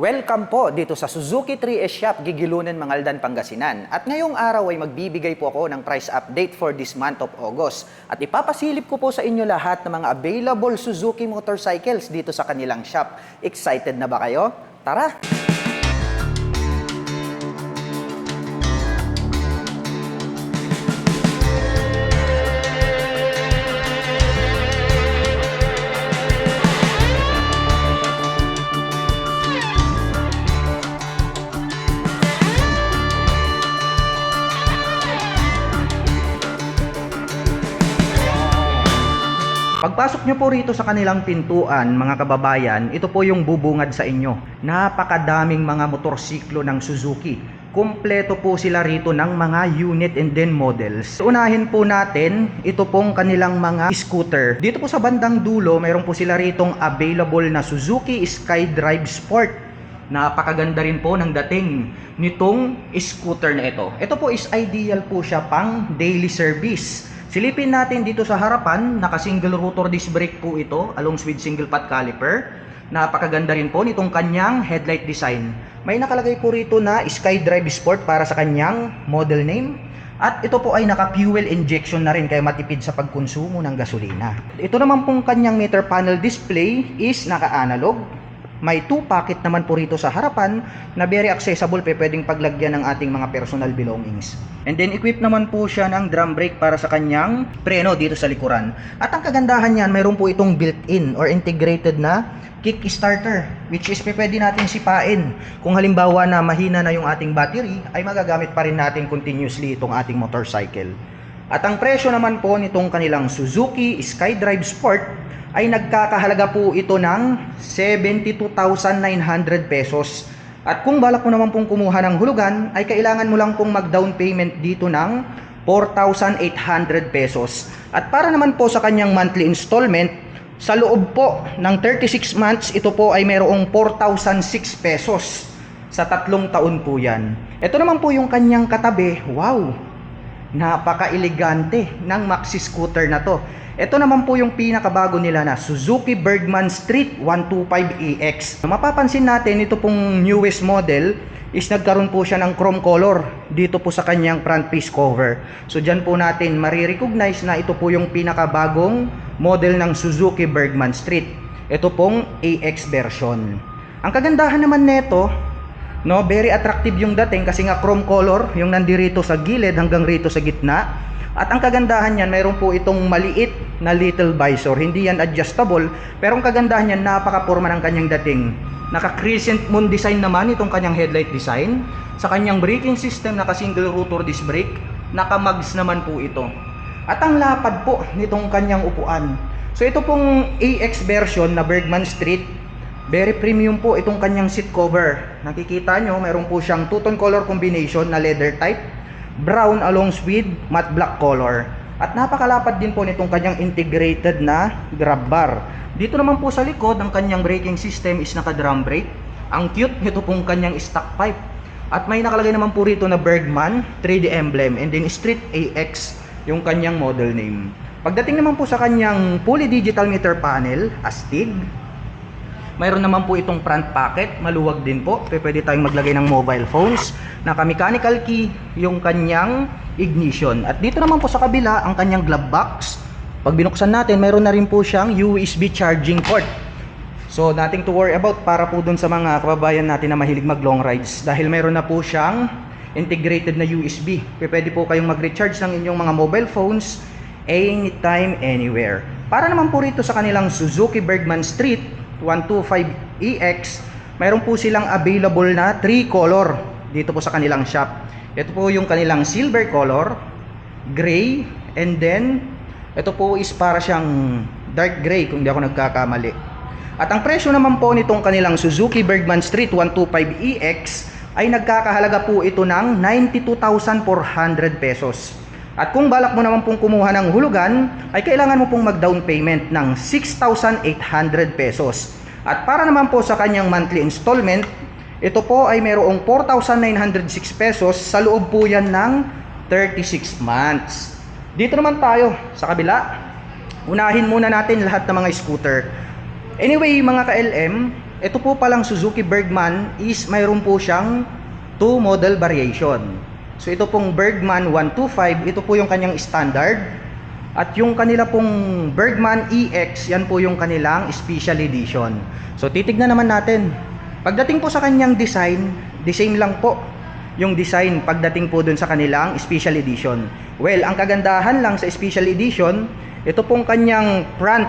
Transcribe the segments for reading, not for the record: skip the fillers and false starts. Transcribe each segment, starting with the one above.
Welcome po dito sa Suzuki 3S Shop, Gigilunan, Mangaldan, Pangasinan. At ngayong araw ay magbibigay po ako ng price update for this month of August. At ipapasilip ko po sa inyo lahat ng mga available Suzuki motorcycles dito sa kanilang shop. Excited na ba kayo? Tara! Pagpasok nyo po rito sa kanilang pintuan, mga kababayan, ito po yung bubungad sa inyo. Napakadaming mga motorsiklo ng Suzuki. Kompleto po sila rito ng mga unit and then models. Unahin po natin, ito pong kanilang mga scooter. Dito po sa bandang dulo, mayroon po sila ritong available na Suzuki SkyDrive Sport. Napakaganda rin po ng dating nitong scooter na ito. Ito po is ideal po siya pang daily service. Silipin natin dito sa harapan, naka-single rotor disc brake po ito along with single pot caliper. Napakaganda rin po nitong kanyang headlight design. May nakalagay po rito na SkyDrive Sport para sa kanyang model name. At ito po ay naka-fuel injection na rin kaya matipid sa pagkonsumo ng gasolina. Ito naman pong kanyang meter panel display is naka-analog. May 2 pocket naman po rito sa harapan na very accessible, pwedeng paglagyan ng ating mga personal belongings. And then equipped naman po siya ng drum brake para sa kanyang preno dito sa likuran. At ang kagandahan niyan, mayroon po itong built-in or integrated na kick starter, which is pwede natin sipain. Kung halimbawa na mahina na yung ating battery, ay magagamit pa rin natin continuously itong ating motorcycle. At ang presyo naman po nitong kanilang Suzuki SkyDrive Sport ay nagkakahalaga po ito ng 72,900 pesos. At kung balak mo naman pong kumuha ng hulugan, ay kailangan mo lang pong mag-down payment dito ng 4,800 pesos. At para naman po sa kanyang monthly installment, sa loob po ng 36 months, ito po ay mayroong 4,006 pesos. Sa 3 taon po yan. Ito naman po yung kanyang katabi. Wow! Napaka-elegante ng maxi scooter na to. Ito naman po yung pinakabago nila na Suzuki Bergman Street 125EX. Mapapansin natin ito pong newest model is nagkaroon po siya ng chrome color dito po sa kanyang front piece cover. So dyan po natin marirecognize na ito po yung pinakabagong model ng Suzuki Bergman Street. Ito pong AX version. Ang kagandahan naman nito, no, very attractive yung dating kasi nga chrome color yung nandirito sa gilid hanggang rito sa gitna. At ang kagandahan niyan, mayroon po itong maliit na little visor. Hindi yan adjustable, pero ang kagandahan niyan, napaka-porma ng kanyang dating. Naka-crescent moon design naman itong kanyang headlight design. Sa kanyang braking system, naka-single rotor disc brake. Naka-mags naman po ito. At ang lapad po nitong kanyang upuan. So ito pong AX version na Bergman Street, very premium po itong kanyang seat cover. Nakikita nyo, mayroon po siyang two-tone color combination na leather type, brown along with matte black color. At napakalapad din po nitong kanyang integrated na grab bar. Dito naman po sa likod, ang kanyang braking system is naka-drum brake. Ang cute nito pong kanyang stock pipe. At may nakalagay naman po rito na Bergman 3D emblem and then Street AX yung kanyang model name. Pagdating naman po sa kanyang fully digital meter panel, astig. Mayroon naman po itong front pocket, maluwag din po. Pwede tayong maglagay ng mobile phones. Naka-mechanical key yung kanyang ignition. At dito naman po sa kabila, ang kanyang glove box. Pag binuksan natin, mayroon na rin po siyang USB charging port. So, nothing to worry about para po dun sa mga kababayan natin na mahilig mag long rides. Dahil mayroon na po siyang integrated na USB. Pwede po kayong mag-recharge ng inyong mga mobile phones anytime, anywhere. Para naman po rito sa kanilang Suzuki Bergman Street 125EX, mayroon po silang available na 3 color dito po sa kanilang shop. Ito po yung kanilang silver color, gray, and then ito po is para siyang dark gray kung di ako nagkakamali. At ang presyo naman po nitong kanilang Suzuki Bergman Street 125EX ay nagkakahalaga po ito ng 92,400 pesos. At kung balak mo naman pong kumuha ng hulugan, ay kailangan mo pong mag-down payment ng 6,800 pesos. At para naman po sa kanyang monthly installment, ito po ay mayroong 4,906 pesos. Sa loob po yan ng 36 months. Dito naman tayo sa kabila. Unahin muna natin lahat ng mga scooter. Anyway, mga ka-LM, ito po palang Suzuki Bergman is mayroon po siyang 2 model variation. So ito pong Bergman 125, ito po yung kanyang standard. At yung kanila pong Bergman EX, yan po yung kanilang special edition. So titignan naman natin. Pagdating po sa kanyang design, the same lang po yung design pagdating po dun sa kanilang special edition. Well, ang kagandahan lang sa special edition, ito pong kanyang front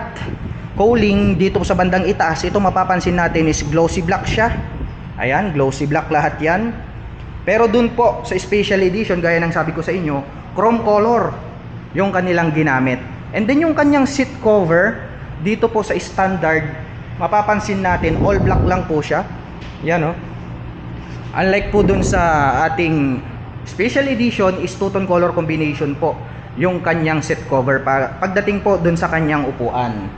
cowling dito sa bandang itaas, ito mapapansin natin is glossy black siya. Ayan, glossy black lahat yan. Pero dun po sa special edition, gaya ng sabi ko sa inyo, chrome color yung kanilang ginamit. And then yung kanyang seat cover dito po sa standard, mapapansin natin all black lang po siya. Yan oh. Unlike po dun sa ating special edition is two-tone color combination po yung kanyang seat cover pagdating po dun sa kanyang upuan.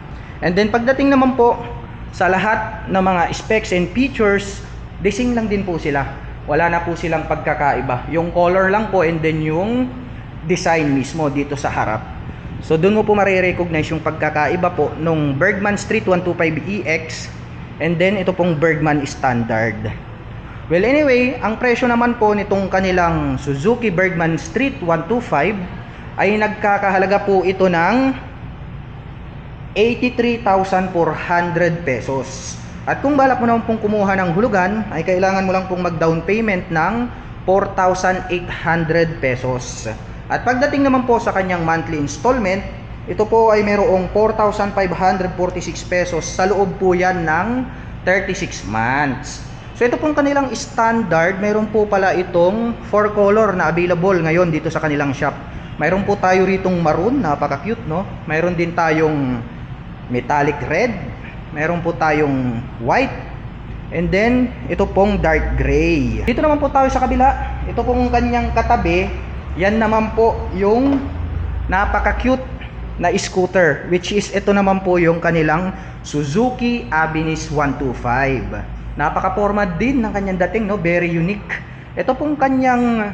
And then pagdating naman po sa lahat ng mga specs and features, the same lang din po sila. Wala na po silang pagkakaiba. Yung color lang po and then yung design mismo dito sa harap. So doon mo po marirecognize yung pagkakaiba po nung Bergman Street 125EX and then ito pong Bergman Standard. Well anyway, ang presyo naman po nitong kanilang Suzuki Bergman Street 125 ay nagkakahalaga po ito ng 83,400 pesos. At kung balak mo naman pong kumuha ng hulugan, ay kailangan mo lang pong mag-down payment ng 4,800 pesos. At pagdating naman po sa kanyang monthly installment, ito po ay mayroong 4,546 pesos. Sa loob po yan ng 36 months. So ito pong kanilang standard, mayroon po pala itong 4 color na available ngayon dito sa kanilang shop. Mayroon po tayo ritong maroon, napaka-cute no. Mayroon din tayong metallic red, mayroon po tayong white, and then ito pong dark gray. Dito naman po tayo sa kabila, ito pong kanyang katabi, yan naman po yung napaka-cute na scooter, which is ito naman po yung kanilang Suzuki Abinis 125. Napaka-forma din ng kanyang dating, no? Very unique. Ito pong kanyang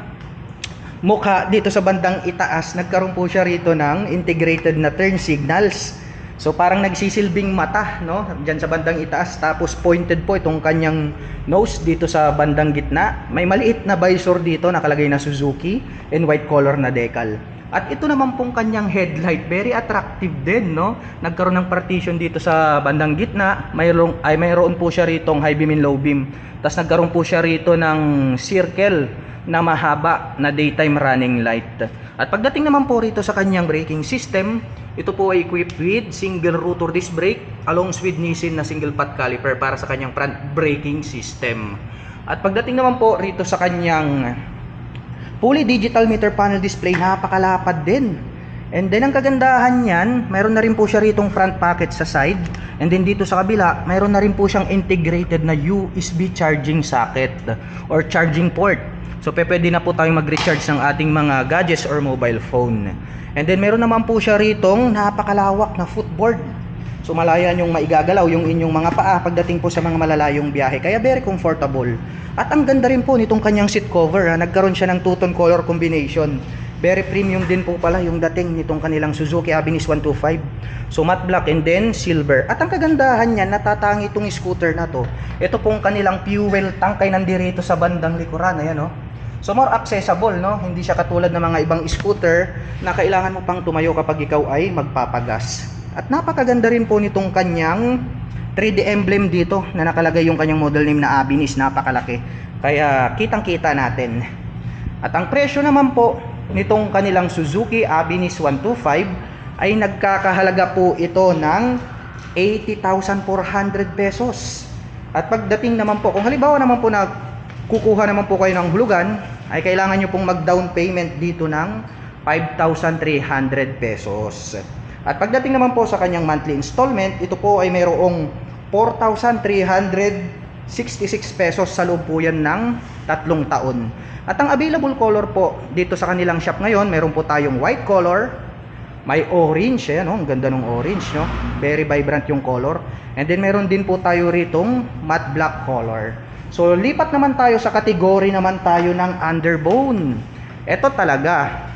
mukha dito sa bandang itaas, nagkaroon po siya rito ng integrated na turn signals. So parang nagsisilbing mata, no? Diyan sa bandang itaas, tapos pointed po itong kanyang nose dito sa bandang gitna. May maliit na visor dito nakalagay na Suzuki and white color na decal. At ito naman pong kanyang headlight, very attractive din, no? Nagkaroon ng partition dito sa bandang gitna. Mayroon po siya ritong high beam and low beam. Tapos nagkaroon po siya rito ng circle na mahaba na daytime running light. At pagdating naman po rito sa kanyang braking system, ito po ay equipped with single rotor disc brake along with Nissin na single pot caliper para sa kanyang front braking system. At pagdating naman po rito sa kanyang fully digital meter panel display, napakalapad din. And then ang kagandahan niyan, mayroon na rin po siya ritong front pocket sa side. And then dito sa kabila, mayroon na rin po siyang integrated na USB charging socket or charging port. So pwede na po tayong mag-recharge ng ating mga gadgets or mobile phone. And then meron naman po siya ritong napakalawak na footboard. So malaya nyong maigagalaw yung inyong mga paa pagdating po sa mga malalayong biyahe. Kaya very comfortable. At ang ganda rin po nitong kanyang seat cover. Nagkaroon siya ng two-tone color combination. Very premium din po pala yung dating nitong kanilang Suzuki Abinis 125. So matte black and then silver. At ang kagandahan niya, natatangi itong scooter na to. Ito pong kanilang fuel tank ay nandirito sa bandang likuran. Ayan o. So more accessible, no? Hindi siya katulad ng mga ibang scooter na kailangan mo pang tumayo kapag ikaw ay magpapagas. At napakaganda rin po nitong kanyang 3D emblem dito na nakalagay yung kanyang model name na Abinis, napakalaki. Kaya kitang-kita natin. At ang presyo naman po nitong kanilang Suzuki Abinis 125 ay nagkakahalaga po ito ng 80,400 pesos. At pagdating naman po, kung halimbawa naman po na kukuha naman po kayo ng hulugan, ay kailangan nyo pong mag-down payment dito ng 5,300 pesos. At pagdating naman po sa kanyang monthly installment, ito po ay mayroong 4,366 pesos sa loob po yan ng 3 taon. At ang available color po dito sa kanilang shop ngayon, meron po tayong white color, may orange, no? Ang ganda ng orange, no? Very vibrant yung color. And then meron din po tayo ritong matte black color. So lipat naman tayo sa kategory naman tayo ng underbone. Ito talaga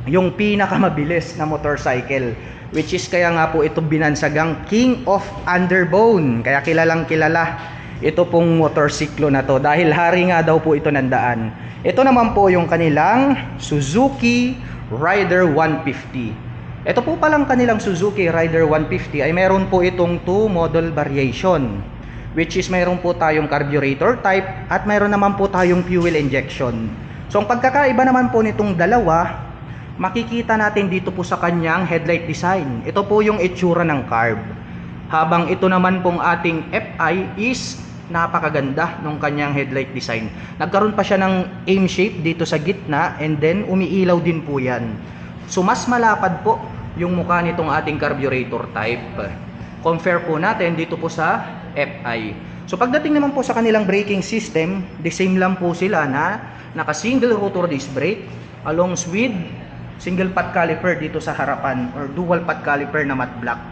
yung pinakamabilis na motorcycle, which is kaya nga po ito binansagang King of Underbone. Kaya kilalang kilala ito pong motorsiklo na to dahil hari nga daw po ito ng daan. Ito naman po yung kanilang Suzuki Rider 150. Ito po palang kanilang Suzuki Rider 150 ay meron po itong 2 model variation, which is meron po tayong carburetor type at meron naman po tayong fuel injection. So ang pagkakaiba naman po nitong dalawa, makikita natin dito po sa kanyang headlight design. Ito po yung itsura ng carb. Habang ito naman pong ating FI is napakaganda ng kanyang headlight design. Nagkaroon pa siya ng aim shape dito sa gitna and then umiilaw din po yan. So mas malapad po yung mukha nitong ating carburetor type. Compare po natin dito po sa FI. So pagdating naman po sa kanilang braking system, the same lang po sila na naka single rotor disc brake along with single pot caliper dito sa harapan or dual pot caliper na matte black.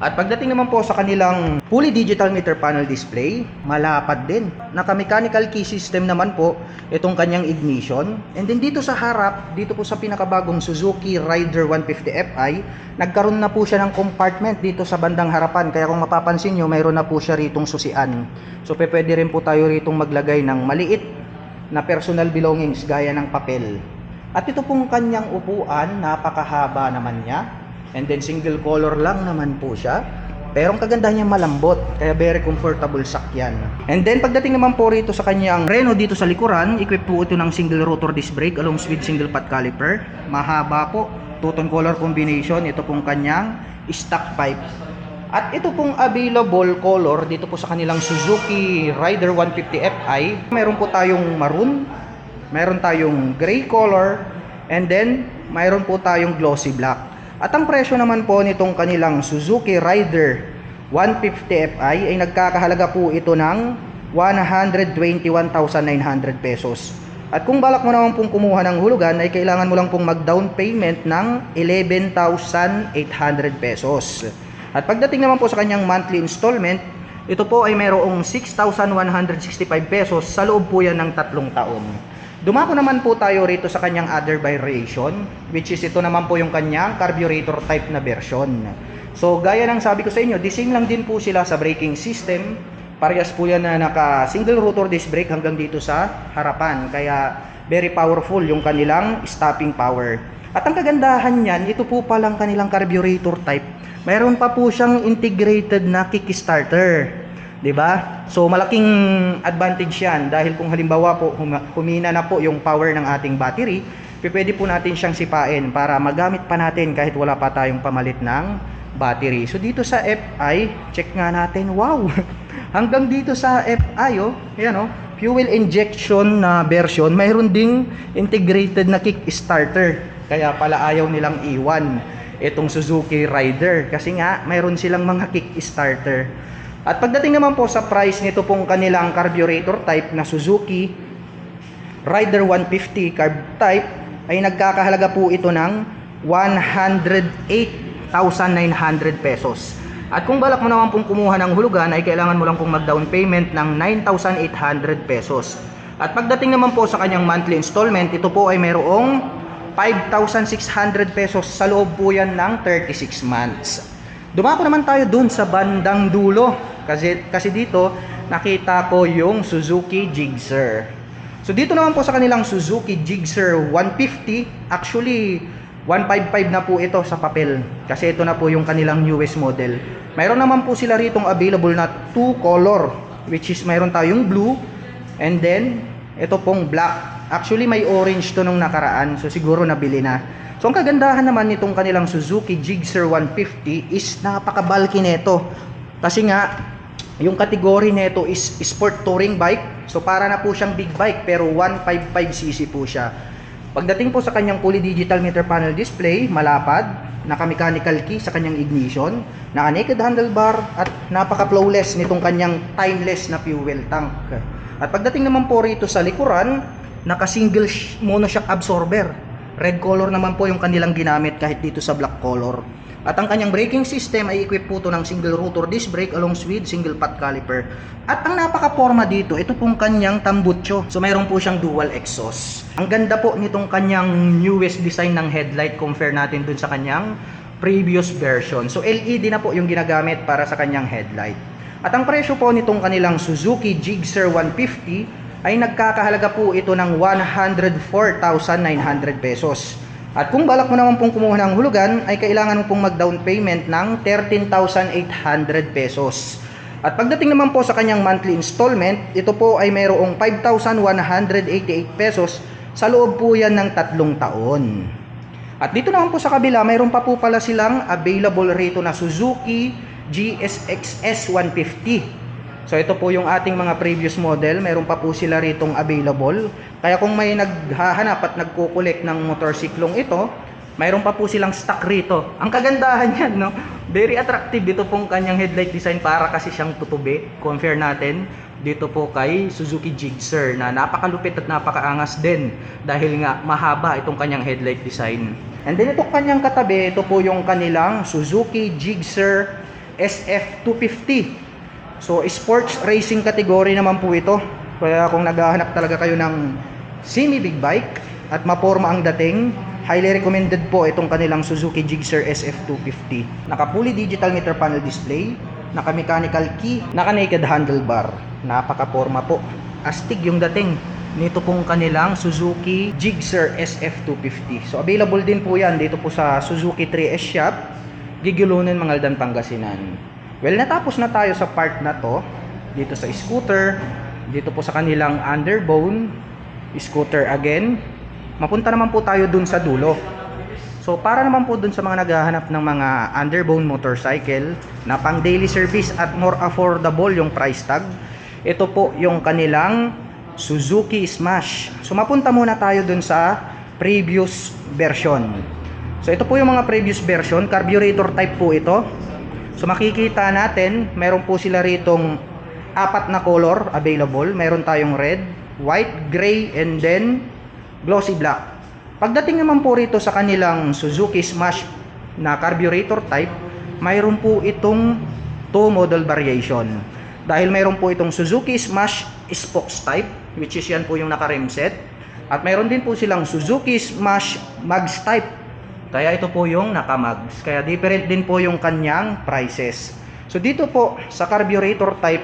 At pagdating naman po sa kanilang fully digital meter panel display, malapad din. Naka-mechanical key system naman po itong kanyang ignition. And then dito sa harap, dito po sa pinakabagong Suzuki Rider 150 Fi, nagkaroon na po siya ng compartment dito sa bandang harapan. Kaya kung mapapansin nyo, mayroon na po siya ritong susian. So pwede rin po tayo ritong maglagay ng maliit na personal belongings gaya ng papel. At ito pong kanyang upuan, napakahaba naman niya. And then single color lang naman po siya. Pero ang kagandahan niya malambot, kaya very comfortable sakyan. And then pagdating naman po rito sa kanyang preno dito sa likuran, equipped po ito ng single rotor disc brake along with single pot caliper. Mahaba po, two-tone color combination. Ito pong kanyang stock pipe. At ito pong available color dito po sa kanilang Suzuki Rider 150 Fi. Meron po tayong maroon, meron tayong gray color, and then mayroon po tayong glossy black. At ang presyo naman po nitong kanilang Suzuki Rider 150 Fi ay nagkakahalaga po ito ng 121,900 pesos. At kung balak mo naman pong kumuha ng hulugan ay kailangan mo lang pong mag-down payment ng 11,800 pesos. At pagdating naman po sa kanyang monthly installment, ito po ay mayroong 6,165 pesos sa loob po yan ng 3 taon. Dumako naman po tayo rito sa kanyang other variation, which is ito naman po yung kanyang carburetor type na version. So gaya ng sabi ko sa inyo, the same lang din po sila sa braking system. Parehas po yan na naka single rotor disc brake hanggang dito sa harapan. Kaya very powerful yung kanilang stopping power. At ang kagandahan niyan, ito po palang kanilang carburetor type. Mayroon pa po siyang integrated na kickstarter. 'Di ba? So malaking advantage 'yan dahil kung halimbawa po humina na po yung power ng ating battery, pwede po natin siyang sipain para magamit pa natin kahit wala pa tayong pamalit ng battery. So dito sa FI, check nga natin. Wow. Hanggang dito sa FI, ayan fuel injection na version, mayroon ding integrated na kickstarter. Kaya pala ayaw nilang iwan itong Suzuki Rider kasi nga mayroon silang mga kickstarter. At pagdating naman po sa price nito pong kanilang carburetor type na Suzuki Rider 150 carb type ay nagkakahalaga po ito ng 108,900 pesos. At kung balak mo naman pong kumuha ng hulugan ay kailangan mo lang pong mag-down payment ng 9,800 pesos. At pagdating naman po sa kanyang monthly installment, ito po ay mayroong 5,600 pesos sa loob po yan ng 36 months. Dumako naman tayo dun sa bandang dulo kasi dito nakita ko yung Suzuki Gixxer. So dito naman po sa kanilang Suzuki Gixxer 150, actually 155 na po ito sa papel kasi ito na po yung kanilang newest model. Mayroon naman po sila ritong available na 2 color, which is mayroon tayong blue and then ito pong black. Actually may orange to nung nakaraan, so siguro nabili na. So ang kagandahan naman nitong kanilang Suzuki Gixxer 150 is napaka-bulky nito. Kasi nga yung category nito is sport touring bike. So para na po siyang big bike pero 155cc po siya. Pagdating po sa kanyang fully digital meter panel display, malapad, naka-mechanical key sa kanyang ignition, naka-naked handlebar at napaka-flawless nitong kanyang timeless na fuel tank. At pagdating naman po rito sa likuran, naka-single monoshock absorber. Red color naman po yung kanilang ginamit kahit dito sa black color. At ang kanyang braking system ay equipped po ito ng single rotor disc brake along with single pot caliper. At ang napaka-forma dito, ito pong kanyang tambutso. So mayroon po siyang dual exhaust. Ang ganda po nitong kanyang newest design ng headlight compare natin dun sa kanyang previous version. So LED na po yung ginagamit para sa kanyang headlight. At ang presyo po nitong kanilang Suzuki Gixxer 150 ay nagkakahalaga po ito ng 104,900 pesos. At kung balak mo naman pong kumuha ng hulugan, ay kailangan mo pong mag-down payment ng 13,800 pesos. At pagdating naman po sa kanyang monthly installment, ito po ay mayroong 5,188 pesos sa loob po yan ng 3 taon. At dito naman po sa kabila, mayroon pa po pala silang available rito na Suzuki GSX-S 150. So ito po yung ating mga previous model, mayroon pa po sila ritong available. Kaya kung may naghahanap at nagkukulik ng motorsiklong ito, mayroon pa po silang stock rito. Ang kagandahan yan, no? Very attractive dito pong kanyang headlight design, para kasi siyang tutubi. Compare natin dito po kay Suzuki Gixxer na napakalupit at napakaangas din dahil nga mahaba itong kanyang headlight design. And then itong kanyang katabi, ito po yung kanilang Suzuki Gixxer SF250. So sports racing category naman po ito. Kaya kung naghahanap talaga kayo ng semi big bike at maporma ang dating, highly recommended po itong kanilang Suzuki Gixxer SF250. Naka fully digital meter panel display, naka mechanical key, naka naked handlebar. Napaka-porma po. Astig yung dating nito pong kanilang Suzuki Gixxer SF250. So available din po yan dito po sa Suzuki 3S Shop, Gigulunan, Mangaldan, Pangasinan. Well, natapos na tayo sa part na to dito sa scooter, dito po sa kanilang underbone scooter again. Mapunta naman po tayo dun sa dulo. So para naman po dun sa mga naghahanap ng mga underbone motorcycle na pang daily service at more affordable yung price tag, ito po yung kanilang Suzuki Smash. So mapunta muna tayo dun sa previous version. So ito po yung mga previous version, carburetor type po ito. So makikita natin, meron po sila ritong 4 na color available. Meron tayong red, white, gray, and then glossy black. Pagdating naman po rito sa kanilang Suzuki Smash na carburetor type, mayroon po itong 2 model variation. Dahil mayroon po itong Suzuki Smash Spokes type, which is yan po yung naka-rim set. At mayroon din po silang Suzuki Smash Mags type. Kaya ito po yung naka-mags. Kaya different din po yung kanyang prices. So dito po sa carburetor type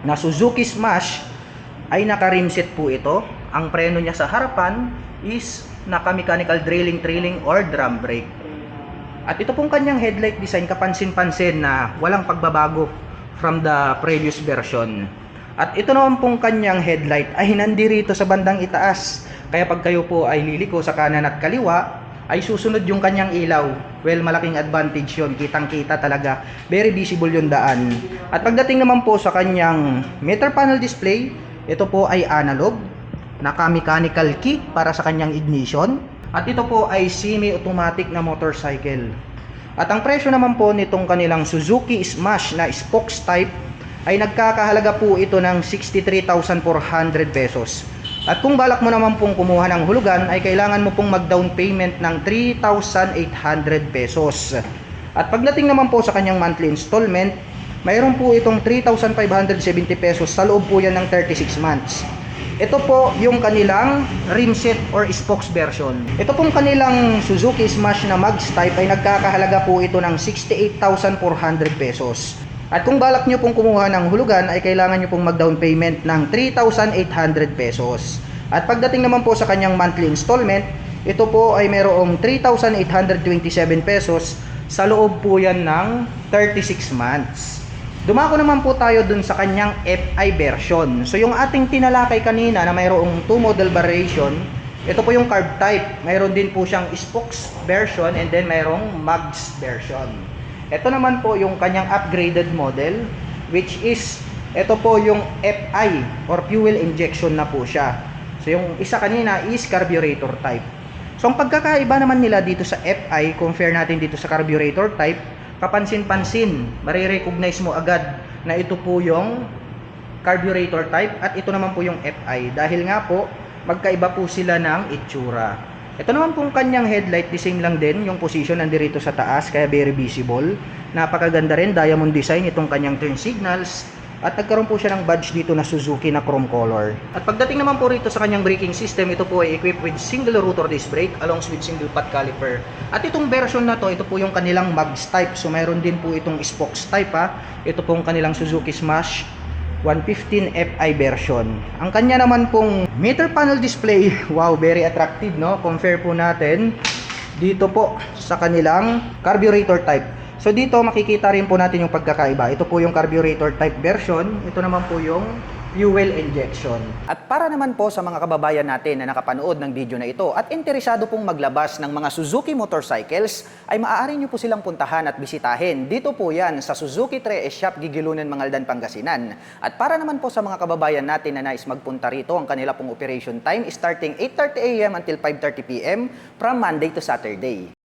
na Suzuki Smash ay naka-rim set po ito. Ang preno niya sa harapan is naka-mechanical drilling or drum brake. At ito pong kanyang headlight design, kapansin-pansin na walang pagbabago from the previous version. At ito naman pong kanyang headlight ay nandirito sa bandang itaas. Kaya pag kayo po ay liliko sa kanan at kaliwa, ay susunod yung kanyang ilaw. Well, malaking advantage yun. Kitang-kita talaga. Very visible yung daan. At pagdating naman po sa kanyang meter panel display, ito po ay analog. Naka-mechanical key para sa kanyang ignition. At ito po ay semi-automatic na motorcycle. At ang presyo naman po nitong kanilang Suzuki Smash na spokes type ay nagkakahalaga po ito ng 63,400 pesos. At kung balak mo naman pong kumuha ng hulugan, ay kailangan mo pong mag-down payment ng 3,800 pesos. At pagdating naman po sa kanyang monthly installment, mayroon po itong 3,570 pesos sa loob po yan ng 36 months. Ito po yung kanilang rim set or spokes version. Ito pong kanilang Suzuki Smash na Mags type ay nagkakahalaga po ito ng 68,400 pesos. At kung balak nyo pong kumuha ng hulugan, ay kailangan nyo pong mag-down payment ng 3,800 pesos. At pagdating naman po sa kanyang monthly installment, ito po ay mayroong 3,827 pesos sa loob po yan ng 36 months. Dumako naman po tayo dun sa kanyang FI version. So yung ating tinalakay kanina na mayroong 2 model variation, ito po yung carb type. Mayroon din po siyang spokes version and then mayroong mags version. Ito naman po yung kanyang upgraded model, which is ito po yung FI or fuel injection na po siya. So yung isa kanina is carburetor type. So ang pagkakaiba naman nila dito sa FI, compare natin dito sa carburetor type, kapansin-pansin, marirecognize mo agad na ito po yung carburetor type at ito naman po yung FI. Dahil nga po, magkaiba po sila ng itsura. Ito naman pong kanyang headlight, the same lang din, yung position nandirito sa taas, kaya very visible. Napakaganda rin, diamond design itong kanyang turn signals. At nagkaroon po siya ng badge dito na Suzuki na chrome color. At pagdating naman po rito sa kanyang braking system, ito po ay equipped with single rotor disc brake along with single pot caliper. At itong version na to, ito po yung kanilang mags type. So mayroon din po itong spokes type ha. Ito pong kanilang Suzuki Smash 115 Fi version. Ang kanya naman pong meter panel display, wow, very attractive, no? Compare po natin dito po sa kanilang carburetor type. So dito makikita rin po natin yung pagkakaiba. Ito po yung carburetor type version. Ito naman po yung fuel injection. At para naman po sa mga kababayan natin na nakapanood ng video na ito at interesado pong maglabas ng mga Suzuki motorcycles, ay maaari nyo po silang puntahan at bisitahin. Dito po yan sa Suzuki 3S Shop, Gigilunan, Mangaldan, Pangasinan. At para naman po sa mga kababayan natin na nais magpunta rito, ang kanila pong operation time is starting 8:30 AM until 5:30 PM from Monday to Saturday.